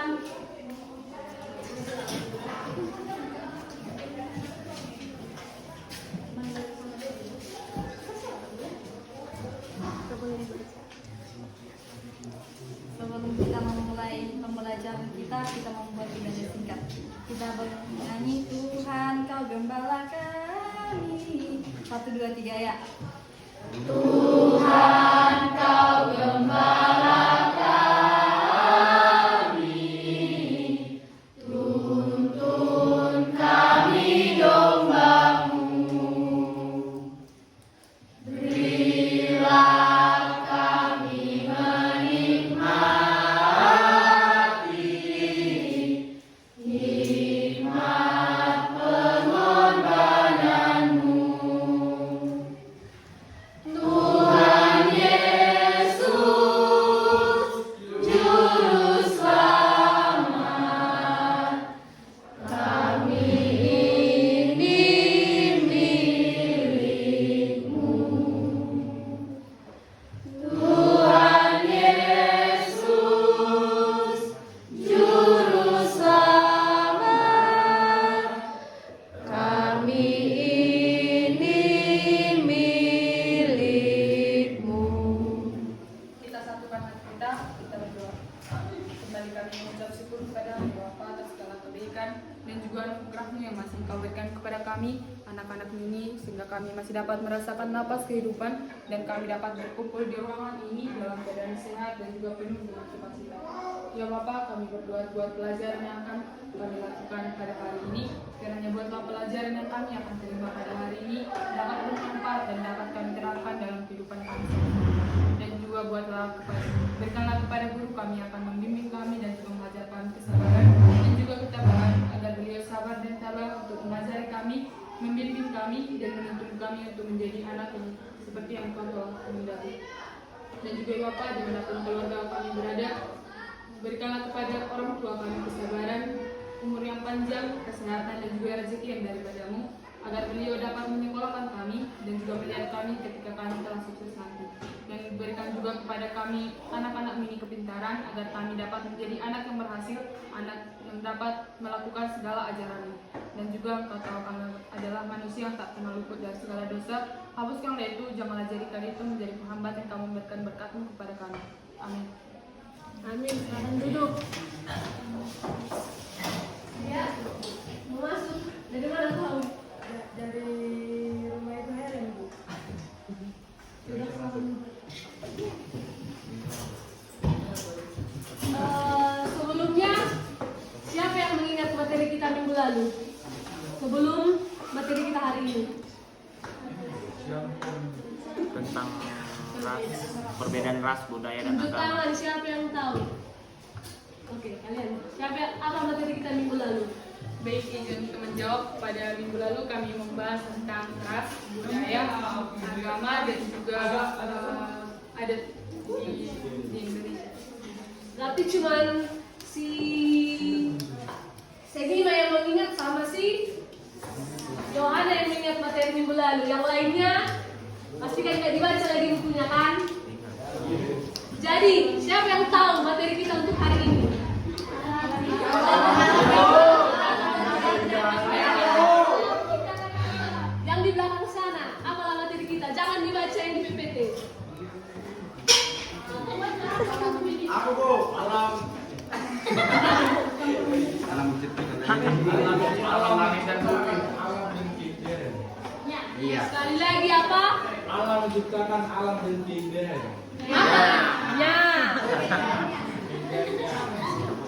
depan. Sebelum kita memulai pembelajaran kita membuat ibadah singkat. Kita bernyanyi Tuhan Kau Gembala kami. 1, 2, 3 ya. Tuhan Kau Gembala kami, tuntun kami domba-Mu. Berilah kami menikmati hikmat pengorbanan-Mu. Tuhan Yesus, Juru Selamat, kami ini milik-Mu. Tuhan Yesus, Juru Selamat, kami ini milik-Mu. Kita satukan hati kita berdoa. Kembali kami mengucap syukur kepada Bapa atas segala kebaikan dan juga anugerah-Mu yang masih Engkau berikan kepada kami, anak-anak ini, sehingga kami masih dapat merasakan napas kehidupan dan kami dapat berkumpul di ruangan ini dalam keadaan sehat dan juga penuh dengan sukacita. Ya Bapa, kami berdoa buat pelajaran yang akan kami lakukan pada hari ini. Kiranya buatlah pelajaran yang kami akan terima pada hari ini dapat bermanfaat dan dapat kami terapkan dalam kehidupan kami sehari-hari. Dan juga berikanlah kepada guru kami yang akan membimbing kami dan juga mengajar kami kesabaran dan juga ketabahan agar beliau sabar dan tabah untuk mengajari kami, membimbing kami dan menuntun kami untuk menjadi anak yang seperti yang Engkau telah kehendaki. Dan juga Bapa, dimanapun keluarga kami berada, berikanlah kepada orang tua kami kesabaran, umur yang panjang, kesehatan dan juga rezeki yang daripada-Mu, agar beliau dapat menyekolahkan kami dan juga melihat kami ketika kami telah sukses nanti. Dan berikan juga kepada kami anak-anak mini kepintaran agar kami dapat menjadi anak yang berhasil, anak yang dapat melakukan segala ajaran-Mu. Dan juga Engkau tahu kami adalah manusia yang tak pernah luput dari segala dosa. Hapuskanlah itu, janganlah jadikan itu menjadi penghambat yang Kamu memberikan berkat-Mu kepada kami. Amin. Amin. Silakan duduk. Ya, mau masuk. Dari mana tahu? Dari rumah itu Helen, Bu. Sudah tahu. Sebelumnya, siapa yang mengingat materi kita minggu lalu? Sebelum materi kita hari ini. Tentang ras, perbedaan ras, budaya dan Tunjuk agama. tangan, siapa yang tahu? Oke, kalian. Apa materi kita minggu lalu? Baik, izin untuk menjawab. Pada minggu lalu kami membahas tentang ras, budaya, agama dan juga adat di Indonesia. Berarti cuman si Segima yang mengingat sama si Yohana yang mengingat materi minggu lalu. Yang lainnya pastikan nggak dibaca lagi bukunya kan? Jadi siapa yang tahu materi kita untuk hari ini? Yang di belakang sana, apalah materi kita? Jangan dibaca yang di PPT. Aku Bu, alam langit dan bumi. Iya. Sekali lagi apa? Allah menciptakan alam dan keindahan. Ya.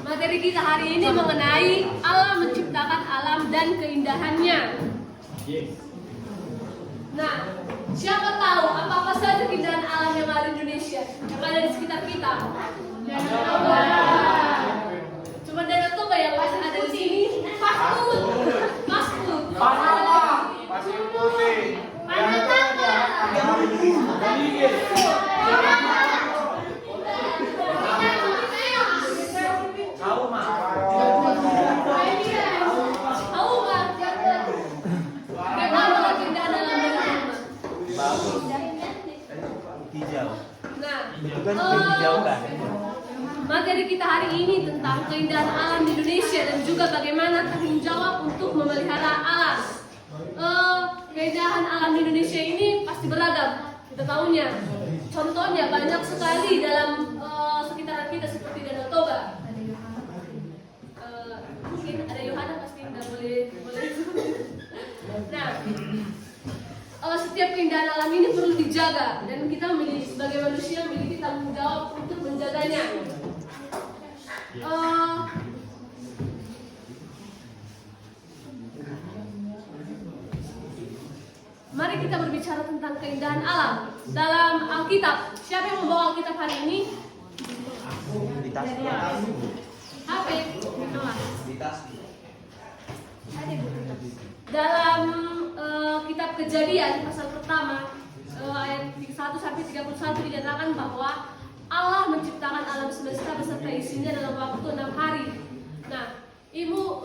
Materi kita hari ini mengenai Allah menciptakan alam dan keindahannya. Nah, siapa tahu apa saja keindahan alam yang ada di Indonesia, yang ada di sekitar kita? Cuma Danau Toba yang masih ada di sini. Fast food. Pasir putih. Materi kita hari ini tentang keindahan alam di Indonesia dan juga bagaimana tanggung jawab untuk memelihara alam. Keindahan alam di Indonesia ini pasti beragam, kita tahunya. Contohnya banyak sekali dalam sekitaran kita seperti Danau Toba. Mungkin ada Yohana pasti tidak boleh. Nah, setiap keindahan alam ini perlu dijaga dan kita sebagai manusia memiliki tanggung jawab untuk menjaganya. Mari kita berbicara tentang keindahan alam dalam Alkitab. Siapa yang membawa Alkitab hari ini? HP. Dalam kitab Kejadian pasal pertama ayat 1 sampai 31 dinyatakan bahwa Allah menciptakan alam semesta beserta isinya dalam waktu 6 hari. Nah, Ibu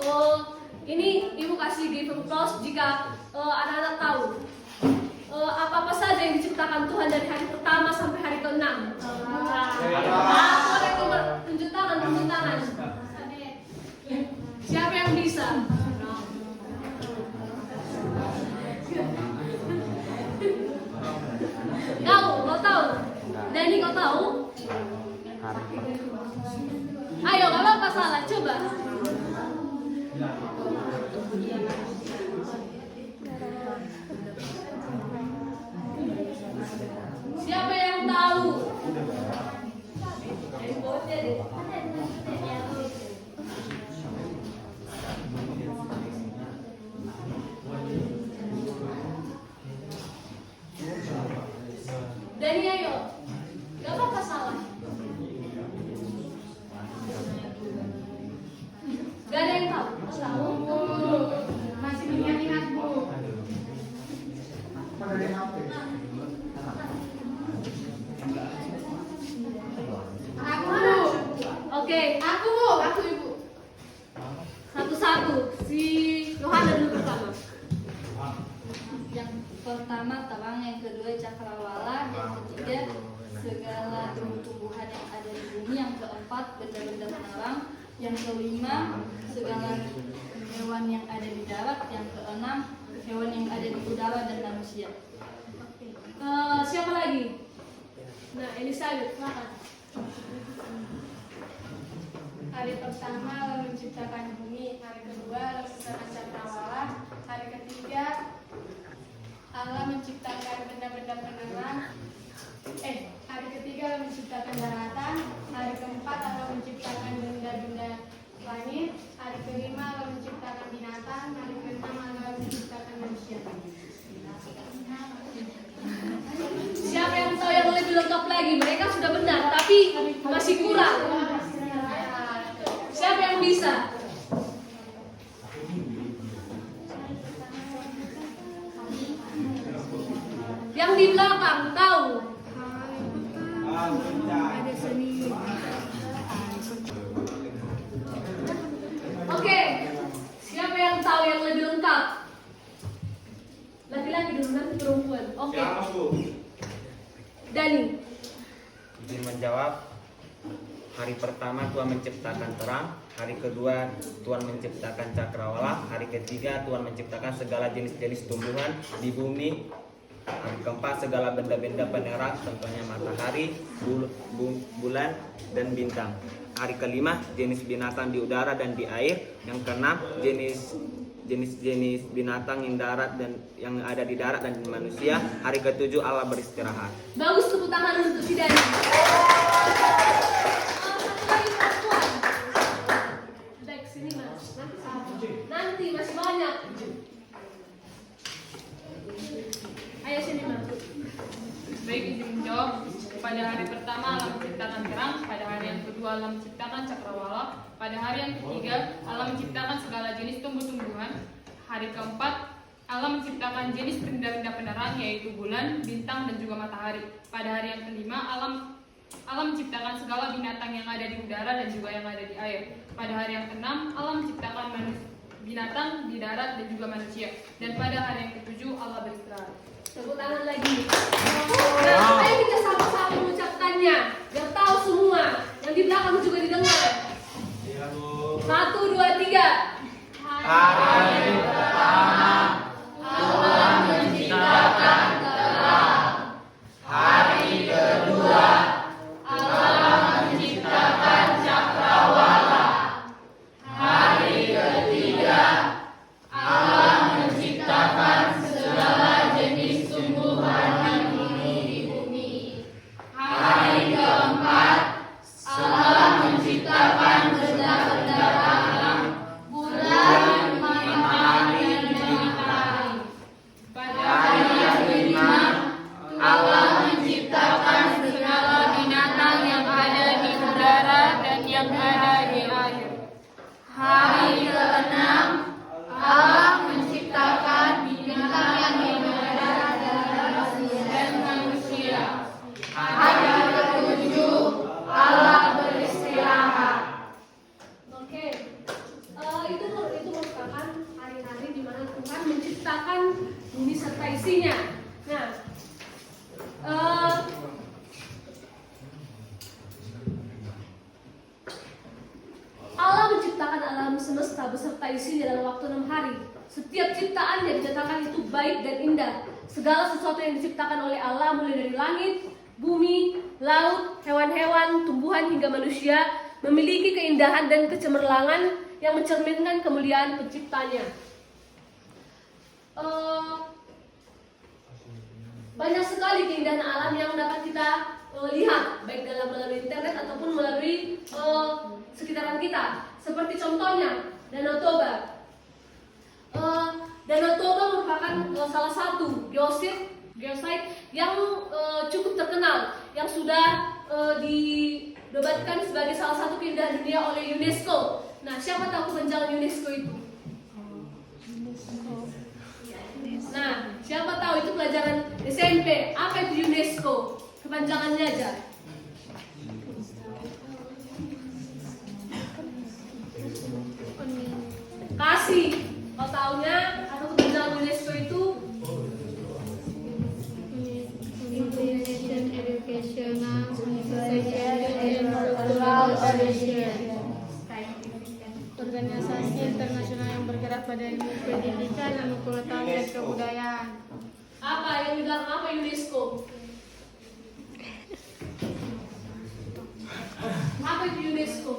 kasih give applause jika anak-anak tahu apa-apa saja yang diciptakan Tuhan dari hari pertama sampai hari ke-6. Boleh tunjuk tangan. Siapa yang bisa? Kau tahu? Dani, kau tahu? Ayo, kalau apa salah, coba. Siapa yang tahu? Dani, ayo. Gak apa-apa salah. Gak ada yang tahu? Masih ingat-ingat, Bu. Oke, aku Ibu. Satu-satu. Si Yohana dulu pertama. Yang pertama terang, yang kedua cakrawala, yang ketiga segala tumbuh-tumbuhan yang ada di bumi, yang keempat benda-benda penerang, yang kelima segala hewan yang ada di darat, yang keenam hewan yang ada di udara dan manusia. Siapa lagi? Nah, Elizabeth, silakan. Hari pertama Allah menciptakan bumi, hari kedua Allah menciptakan cakrawala, hari ketiga Allah menciptakan benda-benda penerang. Hari ketiga Allah menciptakan daratan, hari keempat Allah menciptakan benda-benda langit, hari kelima Allah menciptakan binatang, hari keenam Allah menciptakan manusia. Siapa yang tahu yang lebih lengkap lagi? Mereka sudah benar, tapi masih kurang. Siapa yang bisa? Yang di belakang tahu? Oke, siapa yang tahu yang lebih lengkap? Laki-laki dulu, nanti perempuan. Oke. Siapa, Bu? Dani. Izin menjawab. Hari pertama Tuhan menciptakan terang, hari kedua Tuhan menciptakan cakrawala, hari ketiga Tuhan menciptakan segala jenis-jenis tumbuhan di bumi, hari keempat segala benda-benda penerang, contohnya matahari, bulan, dan bintang. Hari kelima jenis binatang di udara dan di air, yang keenam jenis binatang yang darat dan yang ada di darat dan di manusia. Hari ketujuh Allah beristirahat. Bagus, tepuk tangan untuk si Dani. Baik, sini Mas. Nanti masih banyak. Ayo sini Mas. Baik, izin menjawab. Pada hari pertama Allah menciptakan terang, pada hari yang kedua Allah menciptakan cakrawala, pada hari yang ketiga Allah menciptakan segala jenis tumbuh-tumbuhan, hari keempat Allah menciptakan jenis benda-benda penerang yaitu bulan, bintang, dan juga matahari. Pada hari yang kelima Allah menciptakan segala binatang yang ada di udara dan juga yang ada di air. Pada hari yang keenam Allah menciptakan binatang di darat dan juga manusia. Dan pada hari yang ketujuh Allah beristirahat. Tepuk tangan lagi. Nah, ayo kita sama-sama mengucapkannya biar tahu semua. Yang di belakang juga didengar. Iya, Bu. 1, 2, 3. Hari pertama Tuhan menciptakan terang. Hari kedua Allah menciptakan cakrawala. Hari ketiga Allah menciptakan segala jenis tumbuhan yang tumbuh di bumi. Hari keempat Allah menciptakan benda-benda alam, bulan, matahari, dan matahari. Pada hari yang kelima Allah menciptakan segala binatang yang ada di udara dan yang ada di air. Hari keenam Allah menciptakan bintang yang di udara dan manusia. Hari ketujuh Allah beristirahat. Oke. Itu merupakan hari-hari di mana Tuhan menciptakan bumi serta isinya. Nah, Allah menciptakan alam semesta beserta isinya dalam waktu 6 hari. Setiap ciptaan yang diciptakan itu baik dan indah. Segala sesuatu yang diciptakan oleh Allah mulai dari langit, bumi, laut, hewan-hewan, tumbuhan hingga manusia memiliki keindahan dan kecemerlangan yang mencerminkan kemuliaan penciptanya. Banyak sekali keindahan alam yang dapat kita lihat baik dalam melalui internet ataupun melalui sekitaran kita. Seperti contohnya Danau Toba. Danau Toba merupakan salah satu geosite yang cukup terkenal, yang sudah dinobatkan sebagai salah satu keindahan dunia oleh UNESCO. Nah, siapa tahu kepanjangan UNESCO itu? Nah, siapa tahu itu pelajaran SMP? Apa itu UNESCO? Kepanjangannya aja. Kasih. Kau taunya atau kepanjangan UNESCO itu? Indonesian Educational Social and Cultural Association. Organisasi internasional yang bergerak pada ilmu pendidikan, ilmu pengetahuan dan kebudayaan. Apa yang dibilang apa UNESCO? Apa itu UNESCO?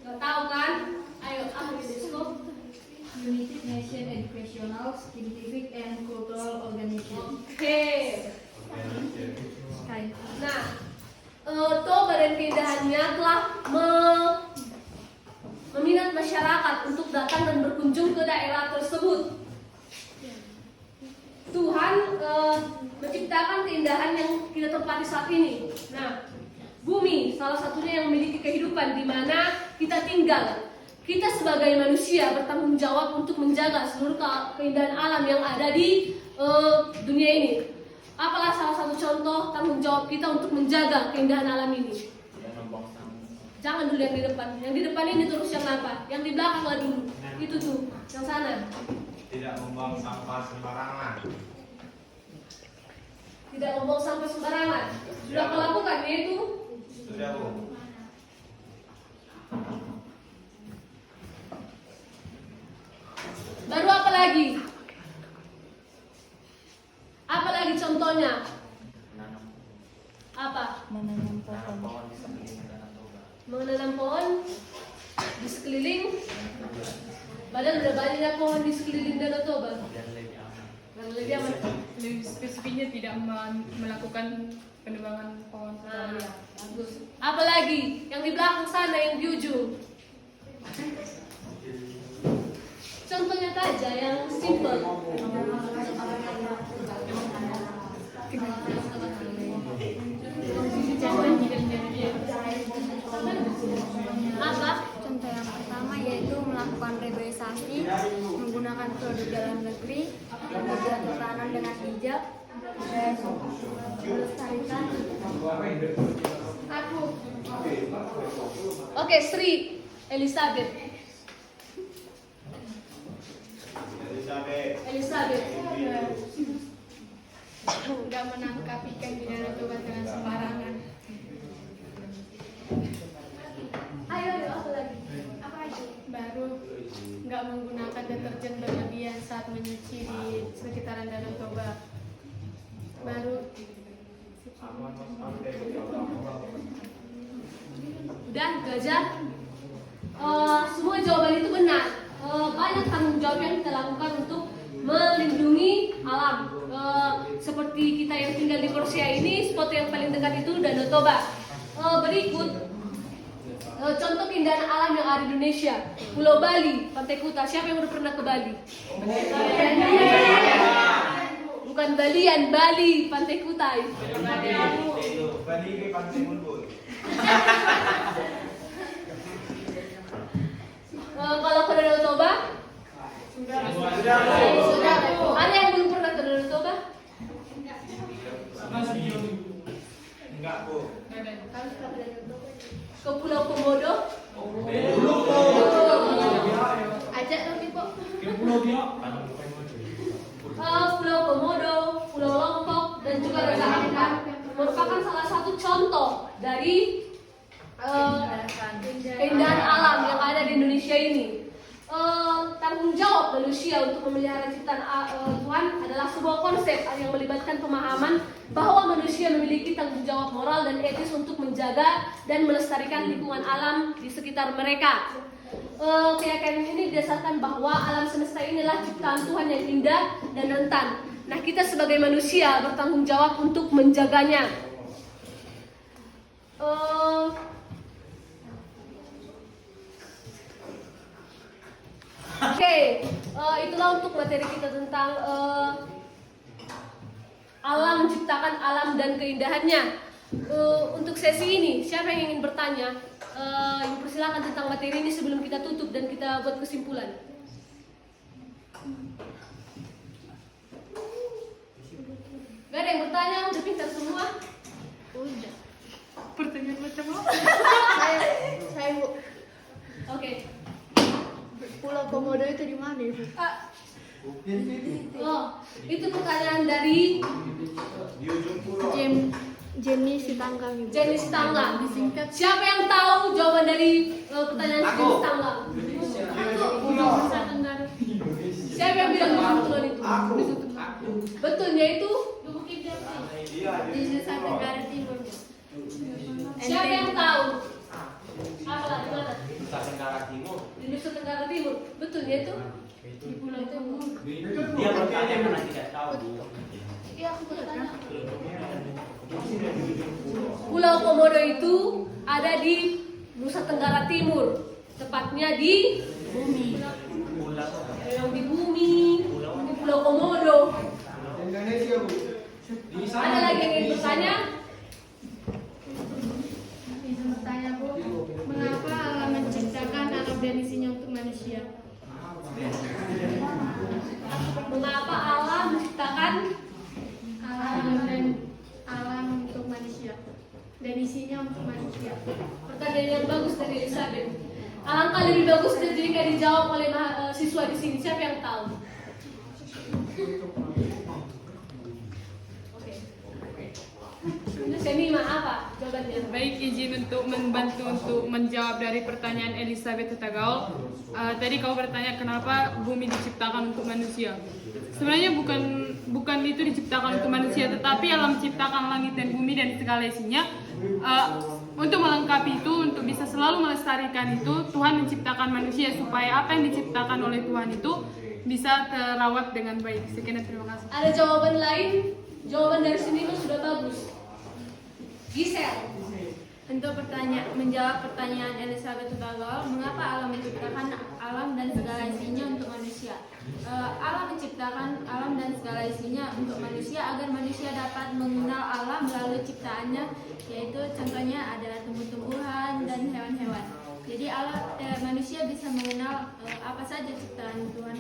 Gak tahu kan? Ayo, apa UNESCO? United Nations Educational, Scientific and Cultural Organization. Oke. Nah, Toba dan keindahannya telah meminat masyarakat untuk datang dan berkunjung ke daerah tersebut. Tuhan menciptakan keindahan yang kita tempati saat ini. Nah, bumi salah satunya yang memiliki kehidupan di mana kita tinggal. Kita sebagai manusia bertanggung jawab untuk menjaga seluruh keindahan alam yang ada di dunia ini. Apalah salah satu contoh tanggung jawab kita untuk menjaga keindahan alam ini? Jangan dulu yang di depan. Yang di depan ini terus yang apa? Yang di belakang lah dulu. Itu tuh, yang sana. Tidak membuang sampah sembarangan. Tidak membuang sampah sembarangan. Sudah kau lakukan yaitu? Sudah, Bu. Baru apa lagi? Apa lagi contohnya? Apa? Menanam pohon. Menanam pohon di sekeliling. Padahal udah banyak pohon di sekeliling Danau Toba. Karena lebih aman. Lebih spesifiknya tidak melakukan penebangan pohon. Bagus. Apa lagi? Yang di belakang sana, yang di ujung. Contohnya saja yang simple. Apa? Contoh yang pertama yaitu melakukan reboisasi menggunakan produk dalam negeri, menjaga tanam dengan bijak, dan melestarikan. Aku. Oke, Sri Elizabeth. Elizabeth. Elizabeth. nggak menangkap ikan di Danau Toba dengan sembarangan. Ayo, apa lagi? Apa itu? Baru nggak menggunakan deterjen berlebihan saat menyuci di sekitaran Danau Toba. Baru Udah, gajah. Semua jawaban itu benar. Banyak tanggung jawab yang kita lakukan untuk melindungi alam. Seperti kita yang tinggal di Persia ini, spot yang paling dekat itu Danau Toba. Berikut contoh keindahan alam yang ada di Indonesia. Pulau Bali, Pantai Kuta. Siapa yang udah pernah ke Bali? Bukan Balian, Bali, Pantai Kuta. Bali ke Pantai Bulbul. Kalau ke Danau Toba, sudah. Ada yang belum pernah ke Danau Toba? Enggak, Bu. Ke Pulau Komodo? ajak dong Ibu. Pulau Komodo, Pulau Lombok, dan juga Raja Ampat merupakan salah satu contoh dari keindahan alam yang ada di Indonesia ini. Tanggung jawab manusia untuk memelihara ciptaan Tuhan adalah sebuah konsep yang melibatkan pemahaman bahwa manusia memiliki tanggung jawab moral dan etis untuk menjaga dan melestarikan lingkungan alam di sekitar mereka. Keyakinan ini didasarkan bahwa alam semesta inilah ciptaan Tuhan yang indah dan rentan. Nah, kita sebagai manusia bertanggung jawab untuk menjaganya. Itulah untuk materi kita tentang alam, menciptakan alam dan keindahannya. Untuk sesi ini, siapa yang ingin bertanya? Persilakan tentang materi ini sebelum kita tutup dan kita buat kesimpulan. Gak ada yang bertanya? Udah pintar semua? Udah. Pertanyaan macam apa? Saya Bu. Oke. Pulau Komodo itu di mana Ibu? Itu pertanyaan dari Di ujung pulau. Jenny Sitanggang Ibu. Jenny Sitanggang. Disingkat Siapa yang tahu jawaban dari pertanyaan Jenny Sitanggang? Nusa Tenggara. Siapa yang bilang betul itu? Betulnya itu Lubuk Linggau. Iya, Di Nusa Tenggara Timur. siapa yang tahu? Apa lah, di mana? Nusa Tenggara Timur. Di Nusa Tenggara Timur. Betulnya itu? Di Pulau Timur. Dia bertanya karena tidak tahu. Iya, aku bertanya. Pulau Komodo itu ada di Nusa Tenggara Timur. Tepatnya di bumi. Yang di bumi, di Pulau Komodo. Ada lagi yang ingin bertanya? Bisa bertanya Bu, mengapa alam menciptakan alam dan isinya untuk manusia? Mengapa Allah menciptakan Alam untuk manusia dan isinya untuk manusia? pertanyaan yang bagus dari Elizabeth. Alangkah lebih bagus jika dijawab oleh siswa di sini. Siapa yang tahu? Oke. Semima apa jawabannya? Baik, izin untuk membantu untuk menjawab dari pertanyaan Elizabeth Hutagaul. Tadi kau bertanya kenapa bumi diciptakan untuk manusia. Sebenarnya bukan itu diciptakan untuk manusia, tetapi alam menciptakan langit dan bumi dan segala isinya. Untuk melengkapi itu, untuk bisa selalu melestarikan itu, Tuhan menciptakan manusia supaya apa yang diciptakan oleh Tuhan itu bisa terawat dengan baik. Sekian, terima kasih. Ada jawaban lain? Jawaban dari sini sudah bagus. Giselle. Untuk menjawab pertanyaan Elizabeth Hutagaul, mengapa alam menciptakan alam dan segala isinya untuk manusia? Alam menciptakan alam dan segala isinya untuk manusia agar manusia dapat mengenal alam melalui ciptaannya, yaitu contohnya adalah tumbuh-tumbuhan dan hewan-hewan. Jadi manusia bisa mengenal apa saja ciptaan Tuhan,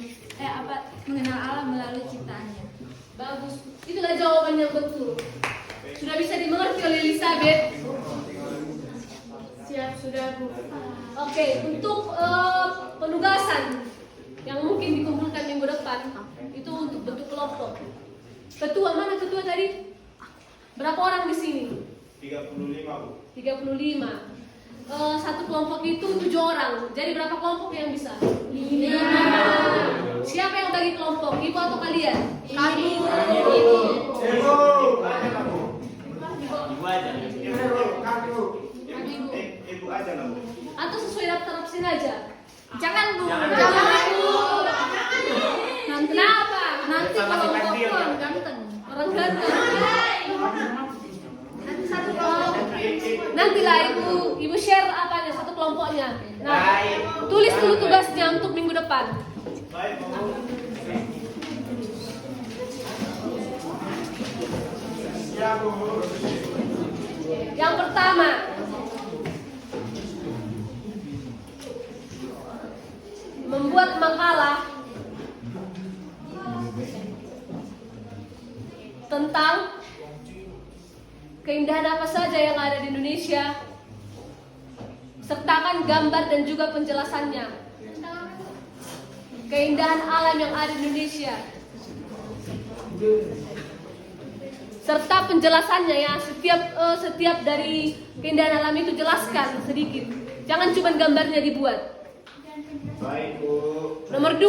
mengenal alam melalui ciptaannya. Bagus. Itulah jawaban yang betul. Sudah bisa dimengerti oleh Elizabeth. Siap sudah Bu. Oke, untuk penugasan yang mungkin dikumpulkan minggu depan itu untuk bentuk kelompok. Ketua, mana ketua tadi? Berapa orang di sini? 35, Bu. 35. Satu kelompok itu 7 orang. Jadi berapa kelompok yang bisa? 5. Siapa yang bagi kelompok? Ibu atau kalian? Kami. Ibu aja lah, Bu. Ibu aja. Ibu aja lah, Bu. Atau sesuai daftar absen aja? Jangan Bu. Jangan, Bu. Nanti. Kenapa? Nanti Sama kalau si untuk pensil, orang ya. ganteng. Orang ganteng. Nanti satu kelompok. Nantilah ibu share apanya satu kelompoknya. Nah, Baik. tulis dulu tugasnya untuk minggu depan. Baik, Bu. Ya, Bu. Yang pertama, membuat makalah tentang keindahan apa saja yang ada di Indonesia. Sertakan gambar dan juga penjelasannya. Keindahan alam yang ada di Indonesia. Serta penjelasannya ya, setiap dari keindahan alam itu jelaskan sedikit. Jangan cuma gambarnya dibuat. Baik, Bu. Nomor 2.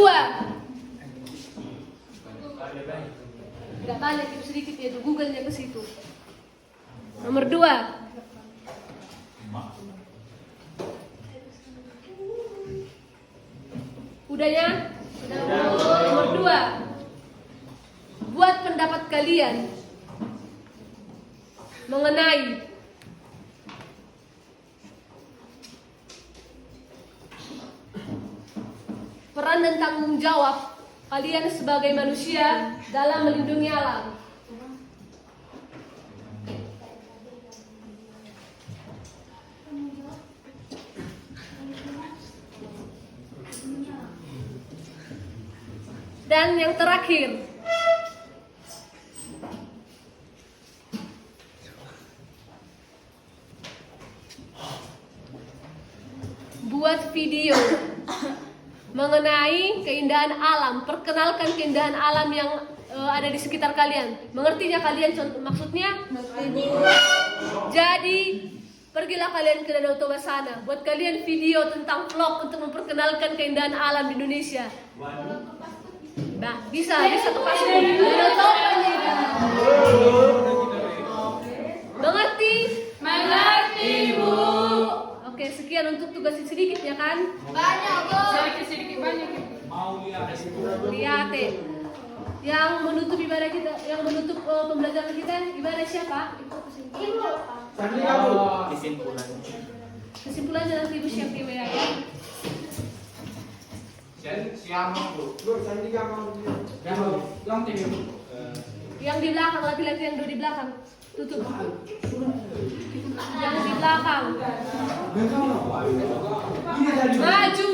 Enggak banyak, itu sedikit ya, itu Google-nya ke situ. Nomor 2. Udah ya? Nomor 2. Buat pendapat kalian mengenai peran dan tanggung jawab kalian sebagai manusia dalam melindungi alam. Dan yang terakhir, buat video mengenai keindahan alam, perkenalkan keindahan alam yang ada di sekitar kalian. Mengertinya kalian maksudnya? Jadi pergilah kalian ke Danau Toba sana, buat kalian video tentang vlog untuk memperkenalkan keindahan alam di Indonesia. Nah, bisa kepas Danau Toba nih. Mengerti? Mengerti, Bu. Oke, sekian untuk tugas sedikit ya kan? Banyak Bu. Sedikit banyak. Lihat yang menutup ibadah kita, yang menutup pembelajaran kita ibadah siapa? Ibu. Kesimpulannya nanti Ibu share di WA ya. Siapa, Bu? Yang di belakang, laki-laki yang dua di belakang, tutup. Yang di belakang. Maju.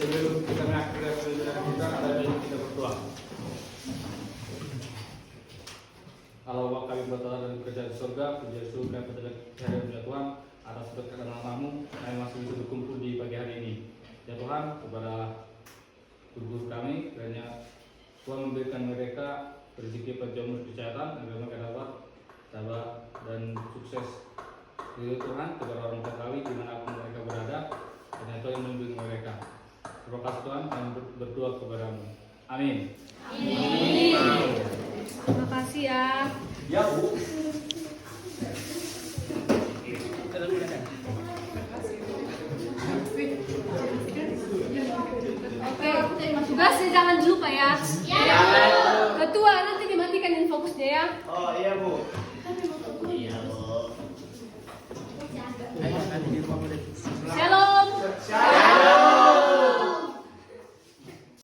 Sebelum kita mengakhiri kita ada baiknya kita berdoa. Allah kami berdoa dan bekerja di surga, puji Yesus kami berdoa kepada Tuhan atas berkat dan namamu kami masih bisa berkumpul di pagi hari ini. Ya Tuhan, kepada guru kami, kiranya Tuhan memberikan mereka rezeki perjalanan kesehatan agar mereka dapat tabah dan sukses. Ya Tuhan, kepada orang tua kami dimanapun mereka berada, dan Tuhan yang melindungi mereka. Terima kasih Tuhan, kami berdoa kepadamu. Amin. Terima kasih ya. Ya Bu. Oke, tugasnya jangan lupa ya. Ketua nanti dimatikan infokusnya ya. Oh, iya, Bu. Iya, Bu.